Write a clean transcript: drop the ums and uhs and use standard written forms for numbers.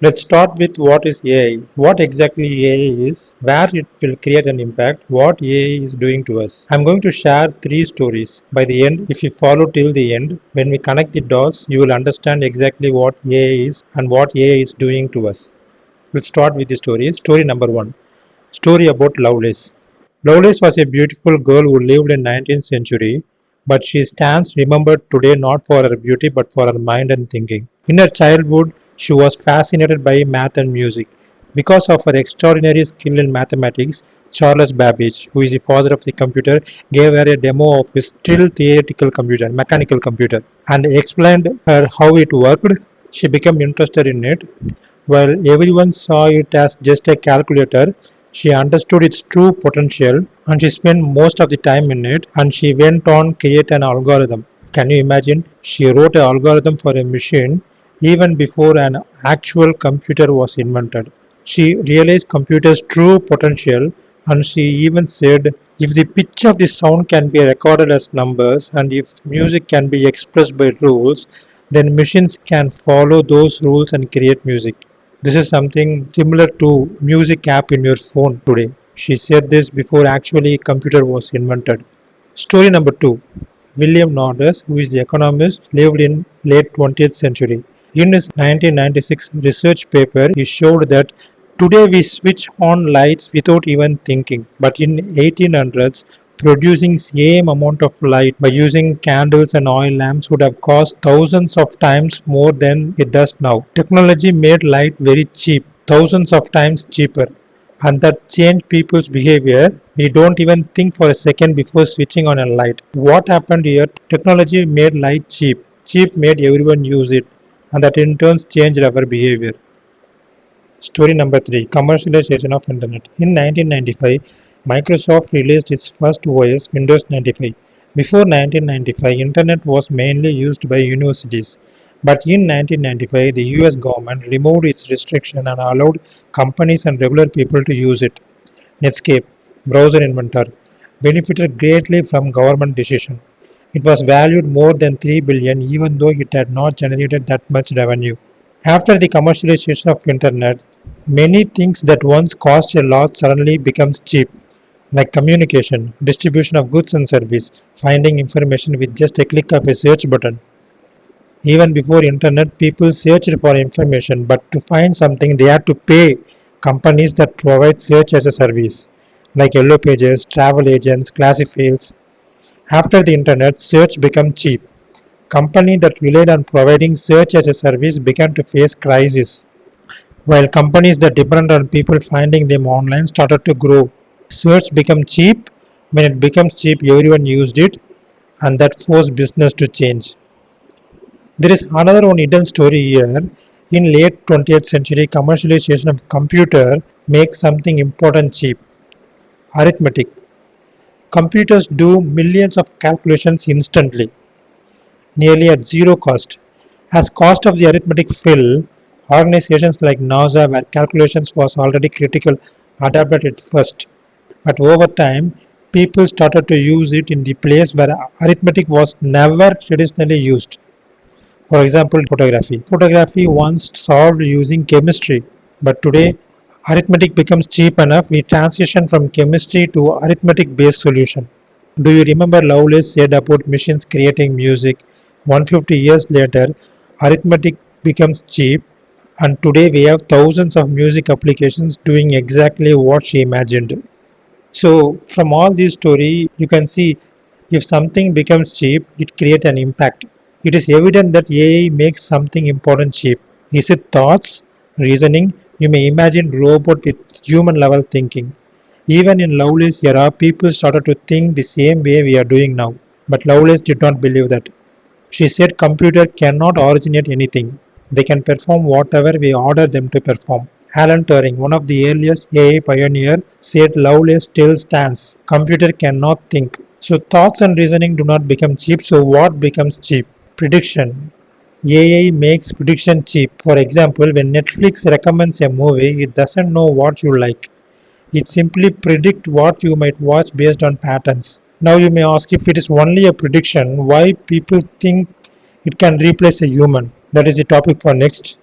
Let's start with what is AI. What exactly AI is, where it will create an impact, what AI is doing to us. I'm going to share three stories. By the end, if you follow till the end, when we connect the dots, you will understand exactly what AI is and what AI is doing to us. We'll start with the stories. Story number one. Story about Lovelace. Lovelace was a beautiful girl who lived in 19th century, but she stands remembered today not for her beauty but for her mind and thinking. In her childhood, she was fascinated by math and music. Because of her extraordinary skill in mathematics, Charles Babbage, who is the father of the computer, gave her a demo of his still theoretical computer, mechanical computer, and explained her how it worked. She became interested in it. While everyone saw it as just a calculator, she understood its true potential and she spent most of the time in it, and she went on to create an algorithm. Can you imagine? She wrote an algorithm for a machine even before an actual computer was invented. She realized computers' true potential, and she even said, if the pitch of the sound can be recorded as numbers and if music can be expressed by rules, then machines can follow those rules and create music. This is something similar to music app in your phone today. She said this before actually computer was invented. Story number two. William Nordhaus, who is the economist, lived in late 20th century. In his 1996 research paper, he showed that today we switch on lights without even thinking, but in 1800s, producing same amount of light by using candles and oil lamps would have cost thousands of times more than it does now. Technology made light very cheap, thousands of times cheaper, and that changed people's behavior. We don't even think for a second before switching on a light. What happened here? Technology made light cheap. Cheap made everyone use it, and that in turn changed our behavior. Story number three. Commercialization of Internet. In 1995, Microsoft released its first OS, Windows 95. Before 1995, Internet was mainly used by universities. But in 1995, the US government removed its restriction and allowed companies and regular people to use it. Netscape, browser inventor, benefited greatly from government decision. It was valued more than 3 billion even though it had not generated that much revenue. After the commercialization of Internet, many things that once cost a lot suddenly becomes cheap, like communication, distribution of goods and service, finding information with just a click of a search button. Even before Internet, people searched for information, but to find something they had to pay companies that provide search as a service, like Yellow Pages, travel agents, classifieds. After the Internet, search became cheap. Companies that relied on providing search as a service began to face crisis, while companies that depended on people finding them online started to grow. Search became cheap. When it becomes cheap, everyone used it, and that forced business to change. There is another one hidden story here. In late 20th century, commercialization of computer makes something important cheap. Arithmetic. Computers do millions of calculations instantly, nearly at zero cost. As cost of the arithmetic fell, organizations like NASA, where calculations was already critical, adapted it first. But over time, people started to use it in the place where arithmetic was never traditionally used. For example, photography. Photography once solved using chemistry, but today arithmetic becomes cheap enough. We transition from chemistry to arithmetic-based solution. Do you remember Lovelace said about machines creating music? 150 years later, arithmetic becomes cheap, and today we have thousands of music applications doing exactly what she imagined. So, from all this story, you can see if something becomes cheap, it creates an impact. It is evident that AI makes something important cheap. Is it thoughts, reasoning? You may imagine robot with human level thinking. Even in Lovelace era, people started to think the same way we are doing now. But Lovelace did not believe that. She said computer cannot originate anything. They can perform whatever we order them to perform. Alan Turing, one of the earliest AI pioneers, said Lovelace still stands. Computer cannot think. So thoughts and reasoning do not become cheap. So what becomes cheap? Prediction. AI makes prediction cheap. For example, when Netflix recommends a movie, it doesn't know what you like. It simply predicts what you might watch based on patterns. Now you may ask, if it is only a prediction, why people think it can replace a human? That is the topic for next.